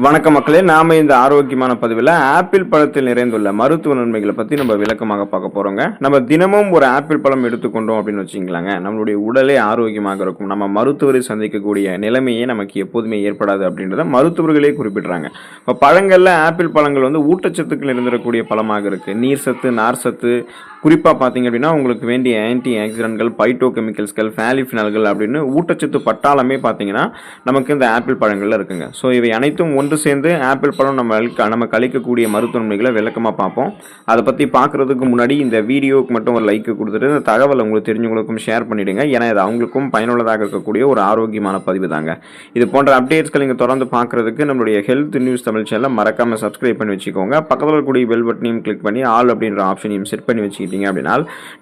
வணக்க மக்களே, நாம இந்த ஆரோக்கியமான பதிவில் ஆப்பிள் பழத்தில் நிறைந்துள்ள மருத்துவ நன்மைகளை பற்றி நம்ம விளக்கமாக பார்க்க போகிறோங்க. நம்ம தினமும் ஒரு ஆப்பிள் பழம் எடுத்துக்கொண்டோம் அப்படின்னு வச்சுக்கலாங்க, நம்மளுடைய உடலே ஆரோக்கியமாக இருக்கும். நம்ம மருத்துவரை சந்திக்கக்கூடிய நிலைமையே நமக்கு எப்போதுமே ஏற்படாது அப்படின்றத மருத்துவர்களே குறிப்பிட்றாங்க. இப்போ பழங்களில் ஆப்பிள் பழங்கள் வந்து ஊட்டச்சத்துக்கள் இருந்திருக்கக்கூடிய பழமாக இருக்குது. நீர் சத்து, நார் சத்து, குறிப்பாக பார்த்தீங்க அப்படின்னா உங்களுக்கு வேண்டிய ஆன்டி ஆக்சிடென்ட்கள், பைட்டோ கெமிக்கல்ஸ்கள், ஃபேலிஃபினால்கள் அப்படின்னு ஊட்டச்சத்து பட்டாளமே பார்த்தீங்கன்னா நமக்கு இந்த ஆப்பிள் பழங்களில் இருக்குங்க. ஸோ இவை அனைத்தும் ஒன்று சேர்ந்து ஆப்பிள் பழம் நமக்கு அளிக்கக்கூடிய மருத்துவ நன்மைகளை விளக்கமாக பார்ப்போம். அதை பற்றி பார்க்குறதுக்கு முன்னாடி இந்த வீடியோவுக்கு மட்டும் ஒரு லைக் கொடுத்துட்டு இந்த தகவல் உங்களுக்கு தெரிஞ்சவங்களுக்கும் ஷேர் பண்ணிவிடுங்க. ஏன்னா இது அவங்களுக்கும் பயனுள்ளதாக இருக்கக்கூடிய ஒரு ஆரோக்கியமான பதிவு தாங்க. இது போன்ற அப்டேட்ஸ்கள் நீங்கள் தொடர்ந்து பார்க்குறதுக்கு நம்மளுடைய ஹெல்த் நியூஸ் தமிழ் சேனலை மறக்காமல் சப்ஸ்கிரைப் பண்ணி வச்சுக்கோங்க. பக்கத்தில் இருக்கக்கூடிய பெல் பட்டனையும் கிளிக் பண்ணி ஆல் அப்படின்ற ஆப்ஷனையும் செட் பண்ணி வச்சுக்கிட்டீங்க அப்படின்னா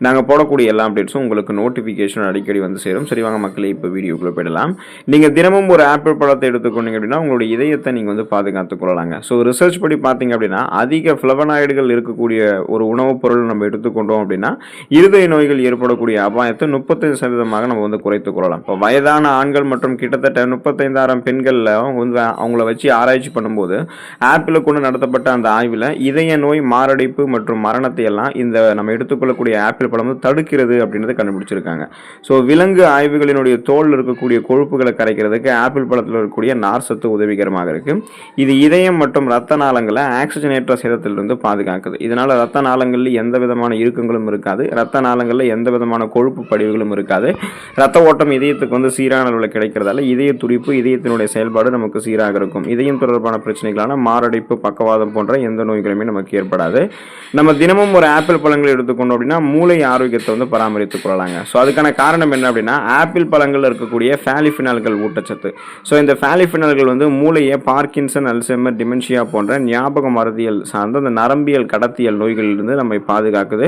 நாங்கள் போடக்கூடிய எல்லா அப்டேட்ஸும் உங்களுக்கு நோட்டிஃபிகேஷன் அடிக்கடி வந்து சேரும். சரி வாங்க மக்களே, இப்போ வீடியோக்குள்ளே போயிடலாம். நீங்கள் தினமும் ஒரு ஆப்பிள் பழத்தை எடுத்துக்கொண்டீங்க அப்படின்னா உங்களுடைய இதயத்தை நீங்கள் வந்து பாதுகாத்துக் கொள்ளலாங்க. ஸோ ரிசர்ச் படி பார்த்தீங்க அப்படின்னா அதிக ஃப்ளவனாய்டுகள் இருக்கக்கூடிய ஒரு உணவுப் பொருள் நம்ம எடுத்துக்கொண்டோம் அப்படின்னா இருதய நோய்கள் ஏற்படக்கூடிய அபாயத்தை 35% நம்ம வந்து குறைத்துக் கொள்ளலாம். இப்போ வயதான ஆண்கள் மற்றும் கிட்டத்தட்ட 35,000 பெண்களில் வந்து அவங்கள வச்சு ஆராய்ச்சி பண்ணும்போது ஆப்பிளை கொண்டு நடத்தப்பட்ட அந்த ஆய்வில் இதய நோய், மாரடைப்பு மற்றும் மரணத்தை எல்லாம் இந்த நம்ம எடுத்துக்கொள்ளக்கூடிய ஆப்பிள் பழம் வந்து தடுக்கிறது அப்படின்றத கண்டுபிடிச்சிருக்காங்க. ஸோ விலங்கு ஆய்வுகளினுடைய தோல் இருக்கக்கூடிய கொழுப்புகளை கரைக்கிறதுக்கு ஆப்பிள் பழத்தில் இருக்கக்கூடிய நார் சத்து உதவிகரமாக இருக்கு. இது இதயம் மற்றும் ரத்த நாளங்களை ஆக்சிஜனேற்ற சேதத்திலிருந்து பாதுகாக்குது. இதனால ரத்த நாளங்களில் எந்த விதமான இறுக்கங்களும் இருக்காது, ரத்த நாளங்களில் எந்த விதமான கொழுப்பு படிவுகளும் இருக்காது. ரத்த ஓட்டம் இதயத்துக்கு வந்து சீரான அளவில் கிடைக்கிறதால இதய துடிப்பு, இதயத்தினுடைய செயல்பாடு நமக்கு சீராக இருக்கும். இதயம் தொடர்பான பிரச்சனைகளான மாரடைப்பு, பக்கவாதம் போன்ற எந்த நோய்களுமே நமக்கு ஏற்படாது. நம்ம தினமும் ஒரு ஆப்பிள் பழங்கள் எடுத்துக்கொண்டோம் அப்படின்னா மூளை ஆரோக்கியத்தை வந்து பராமரித்துக் கொள்ளலாங்க. ஸோ அதுக்கான காரணம் என்ன அப்படின்னா ஆப்பிள் பழங்கள் இருக்கக்கூடிய ஃபேலிஃபினால்கள் ஊட்டச்சத்து. ஸோ இந்த ஃபேலிஃபினால்கள் வந்து மூளையை பார்க்கின்சன், அல்சைமர், டிமென்ஷியா போன்ற ஞாபக மறதியல் சார்ந்த அந்த நரம்பியல் கடத்தியல் நோய்களிலிருந்து நம்மை பாதுகாக்குது.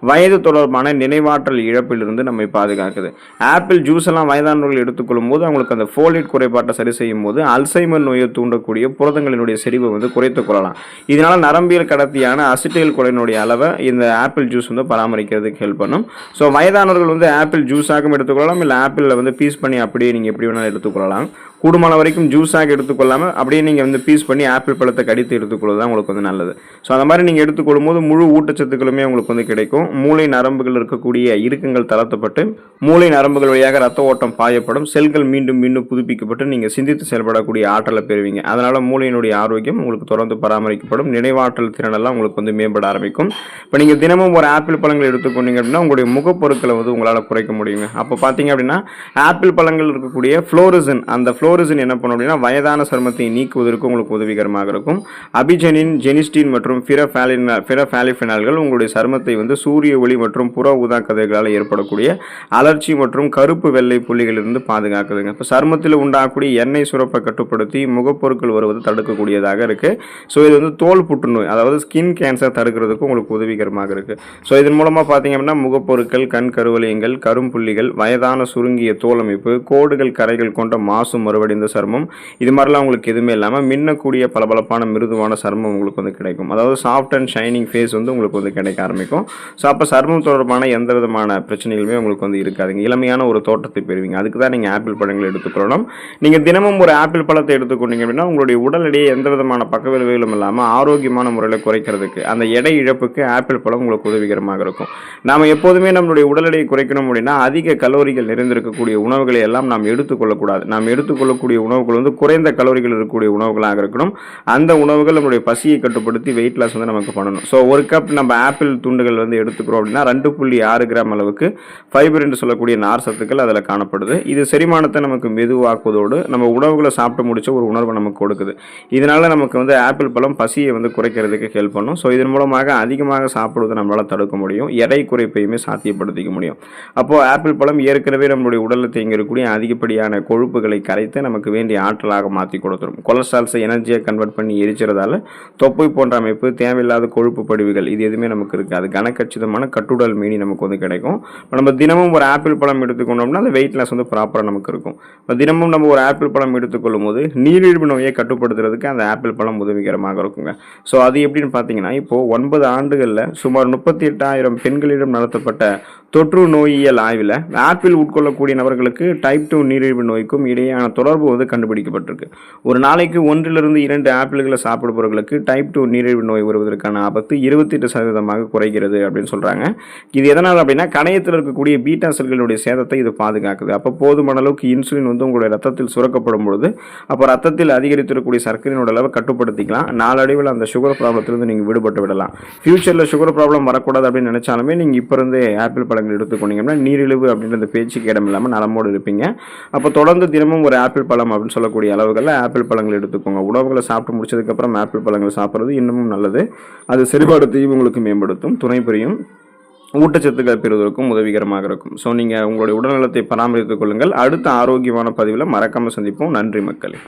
வயது தொடர்பான நினைவாற்றல் இழப்பிலிருந்து நம்மை பாதுகாக்குது. ஆப்பிள் ஜூஸ் எல்லாம் வயதானவர்கள் எடுத்துக்கொள்ளும் போது அவங்களுக்கு அந்த ஃபோலேட் குறைபாட்டை சரி செய்யும் போது அல்சைமர் நோயை தூண்டக்கூடிய புரதங்களினுடைய செறிவை வந்து குறைத்துக் கொள்ளலாம். இதனால நரம்பியல் கடத்தியான அசிட்டைல் கொலையினுடைய அளவை இந்த ஆப்பிள் ஜூஸ் வந்து பராமரிக்கிறதுக்கு ஹெல்ப் பண்ணும். ஸோ வயதானவர்கள் வந்து ஆப்பிள் ஜூஸாகவும் எடுத்துக்கொள்ளலாம், இல்லை ஆப்பிளில் வந்து பீஸ் பண்ணி அப்படியே நீங்கள் எப்படி வேணாலும் எடுத்துக்கொள்ளலாம். கூடுமான வரைக்கும் ஜூஸாக எடுத்துக்கொள்ளாமல் அப்படியே நீங்கள் வந்து பீஸ் பண்ணி ஆப்பிள் பழத்தை கடித்து எடுத்துக்கொள்வது தான் உங்களுக்கு வந்து நல்லது. ஸோ அந்த மாதிரி நீங்கள் எடுத்துக்கொள்ளும் போது முழு ஊட்டச்சத்துக்களுமே உங்களுக்கு வந்து கிடைக்கும். மூளை நரம்புகள் இருக்கக்கூடிய இறுக்கங்கள் தளர்த்தப்பட்டு மூளை நரம்புகள் வழியாக ரத்த ஓட்டம் பாயப்படும். செல்கள் மீண்டும் மீண்டும் புதுப்பிக்கப்பட்டு நீங்கள் சிந்தித்து செயல்படக்கூடிய ஆற்றலை பெறுவீங்க. அதனால் மூளையினுடைய ஆரோக்கியம் உங்களுக்கு தொடர்ந்து பராமரிக்கப்படும். நினைவாற்றல் திறனெல்லாம் உங்களுக்கு வந்து மேம்பட ஆரம்பிக்கும். இப்போ நீங்கள் தினமும் ஒரு ஆப்பிள் பழங்கள் எடுத்துக்கொண்டீங்க அப்படின்னா உங்களுடைய முகப்பொருட்களை வந்து உங்களால் குறைக்க முடியுங்க. அப்போ பார்த்தீங்க அப்படின்னா ஆப்பிள் பழங்கள் இருக்கக்கூடிய ஃப்ளோரிசன், அந்த ஃப்ளோரிசன் என்ன பண்ணும் அப்படின்னா வயதான சருமத்தை நீக்குவதற்கு உங்களுக்கு உதவிகரமாக இருக்கும். அபிஜெனின், ஜெனிஸ்டின் மற்றும் ஃபிரஃபாலிஃபினால்கள் உங்களுடைய சருமத்தை வந்து சூரிய ஒளி மற்றும் புற ஊதா கதிர்களால் ஏற்படக்கூடிய அலர்ச்சி மற்றும் கருப்பு வெள்ளை புள்ளிகளிலிருந்து பாதுகாக்குதுங்க. இப்போ சருமத்தில் உண்டாகக்கூடிய எண்ணெய் சுரப்பை கட்டுப்படுத்தி முகப்பொருட்கள் வருவது தடுக்கக்கூடியதாக இருக்கு. ஸோ இது வந்து தோல் புற்றுநோய், அதாவது ஸ்கின் கேன்சர் தடுக்கிறதுக்கு உங்களுக்கு உதவிகரமாக இருக்கு. ஸோ இதன் மூலமாக பார்த்தீங்க அப்படின்னா முகப்பொருட்கள், கண் கருவளையங்கள், கரும்புள்ளிகள், வயதான சுருங்கிய தோல் அமைப்பு, கோடுகள், கரைகள் கொண்ட மாசு மறுவடைந்த சருமம், இது மாதிரிலாம் உங்களுக்கு எதுவுமே இல்லாமல் மின்னக்கூடிய பளபளப்பான மிருதுவான சருமம் உங்களுக்கு வந்து கிடைக்கும். அதாவது சாஃப்ட் அண்ட் ஷைனிங் ஃபேஸ் வந்து உங்களுக்கு வந்து கிடைக்க ஆரம்பிக்கும். ஸோ அப்போ சருமம் தொடர்பான எந்த விதமான பிரச்சனைகளுமே உங்களுக்கு வந்து இருக்காதுங்க. இளமையான ஒரு தோட்டத்தை பெறுவீங்க. அதுக்கு தான் நீங்கள் ஆப்பிள் பழங்களை எடுத்துக்கொள்ளணும். நீங்கள் தினமும் ஒரு ஆப்பிள் பழத்தை எடுத்துக்கொண்டீங்க அப்படின்னா உங்களுடைய உடல் எடையை எந்த விதமான பக்கவிளைவுகளும் இல்லாமல் ஆரோக்கியமான முறையில் குறைக்கிறதுக்கு, அந்த எடை இழப்புக்கு ஆப்பிள் பழம் உங்களுக்கு உதவிகரமாக இருக்கும். நாம் எப்போதுமே நம்மளுடைய உடல் எடையை குறைக்கணும் அப்படின்னா அதிக கலோரிகள் நிறைந்திருக்கக்கூடிய உணவுகளை எல்லாம் நாம் எடுத்துக்கொள்ளக்கூடாது. நாம் எடுத்துக்கொள்ளக்கூடிய உணவுகள் வந்து குறைந்த கலோரிகள் இருக்கக்கூடிய உணவுகளாக இருக்கணும். அந்த உணவுகள் நம்மளுடைய பசியை கட்டுப்படுத்தி வெயிட் லாஸ் வந்து நமக்கு பண்ணணும். ஸோ ஒரு கப் நம்ம ஆப்பிள் துண்டுகள் வந்து எடுத்துக்கிறோம் அப்படின்னா 2.6 கிராம் அளவுக்கு ஃபைபர் என்று சொல்லக்கூடிய நார் சத்துக்கள் அதில் காணப்படுது. இது செரிமானத்தை நமக்கு மெதுவாக்குவதோடு நம்ம உணவுகளை சாப்பிட்டு முடிச்ச ஒரு உணர்வை நமக்கு கொடுக்குது. இதனால நமக்கு வந்து ஆப்பிள் பழம் பசியை வந்து குறைக்கிறதுக்கு ஹெல்ப் பண்ணும். ஸோ இதன் மூலமாக அதிகமாக சாப்பிடுவதை நம்மளால் தடுக்க முடியும். எடை குறைப்பையுமே சாத்தியப்படுத்திக்க முடியும். அப்போது ஆப்பிள் பழம் ஏற்கனவே நம்மளுடைய உடலில் தேங்கியிருக்கக்கூடிய அதிகப்படியான கொழுப்புகளை கரைத்து நமக்கு வேண்டிய ஆற்றலாக மாற்றி கொடுத்துரும். கொலஸ்ட்ரால்ஸை எனர்ஜியை கன்வெர்ட் பண்ணி எரிச்சிறதால தொப்பை போன்ற அமைப்பு, தேவையில்லாத கொழுப்பு படிவுகள் இது எதுவுமே நமக்கு இருக்காது. கனக்கச்சிதமான கட்டுடல் மீனி நமக்கு வந்து கிடைக்கும். நம்ம தினமும் ஒரு ஆப்பிள் பழம் எடுத்துக்கொண்டோம்னா அந்த வெயிட் லாஸ் வந்து ப்ராப்பராக நமக்கு இருக்கும். இப்போ தினமும் நம்ம ஒரு ஆப்பிள் பழம் எடுத்துக்கொள்ளும் போது நீரிழிவு நோயை கட்டுப்படுத்துறதுக்கு அந்த ஆப்பிள் பழம் உதவிகரமாக இருக்குங்க. ஸோ அது எப்படின்னு பார்த்தீங்கன்னா இப்போ 9 ஆண்டுகளில் சுமார் 38,000 பெண்களிடம் நடத்தப்பட்ட தொற்று நோயியல் ஆய்வில் ஆப்பிள் உட்கொள்ளக்கூடிய நபர்களுக்கு டைப் 2 நீரிழிவு நோய்க்கும் இடையேயான தொடர்பு வந்து கண்டுபிடிக்கப்பட்டிருக்கு. ஒரு நாளைக்கு 1லிருந்து 2 ஆப்பிள்களை சாப்பிடுபவர்களுக்கு டைப் 2 நீரிழிவு நோய் வருவதற்கான ஆபத்து 28% குறைகிறது அப்படின்னு சொல்கிறாங்க. இது எதனால் அப்படின்னா கணையத்தில் இருக்கக்கூடிய பீட்டா செல்களுடைய சேதத்தை இது பாதுகாக்குது. அப்போ போதுமான அளவுக்கு இன்சுலின் வந்து உங்களுடைய ரத்தத்தில் சுரக்கப்படும் பொழுது அப்போ ரத்தத்தில் அதிகரித்திருக்கக்கூடிய சர்க்கரையினோட அளவை கட்டுப்படுத்திக்கலாம். நாளடைவில் அந்த சுகர் ப்ராப்ளத்திலிருந்து நீங்கள் விடுபட்டு விடலாம். ஃபியூச்சரில் சுகர் ப்ராப்ளம் வரக்கூடாது அப்படின்னு நினைச்சாலுமே நீங்கள் இப்போ இருந்தே ஆப்பிள் பழங்கள் எடுத்துக்கொண்டீங்கன்னா நீரிழிவு அப்படின்ற பேச்சுக்கு இடம் இல்லாமல் நலமோடு இருப்பீங்க. அப்போ தொடர்ந்து தினமும் ஒரு ஆப்பிள் பழம் அப்படின்னு சொல்லக்கூடிய அளவுகளில் ஆப்பிள் பழங்கள் எடுத்துக்கோங்க. உணவுகளை சாப்பிட்டு முடிச்சதுக்கப்புறம் ஆப்பிள் பழங்கள் சாப்பிட்றது இன்னமும் நல்லது. அது செரிமானத்தையும் உங்களுக்கு மேம்படுத்தும், துணை புரியும், ஊட்டச்சத்துக்கள் பெறுவதற்கும் உதவிகரமாக இருக்கும். ஸோ நீங்கள் உங்களுடைய உடல்நலத்தை பராமரித்துக் கொள்ளுங்கள். அடுத்த ஆரோக்கியமான பதிவில் மறக்காமல் சந்திப்போம். நன்றி மக்களே.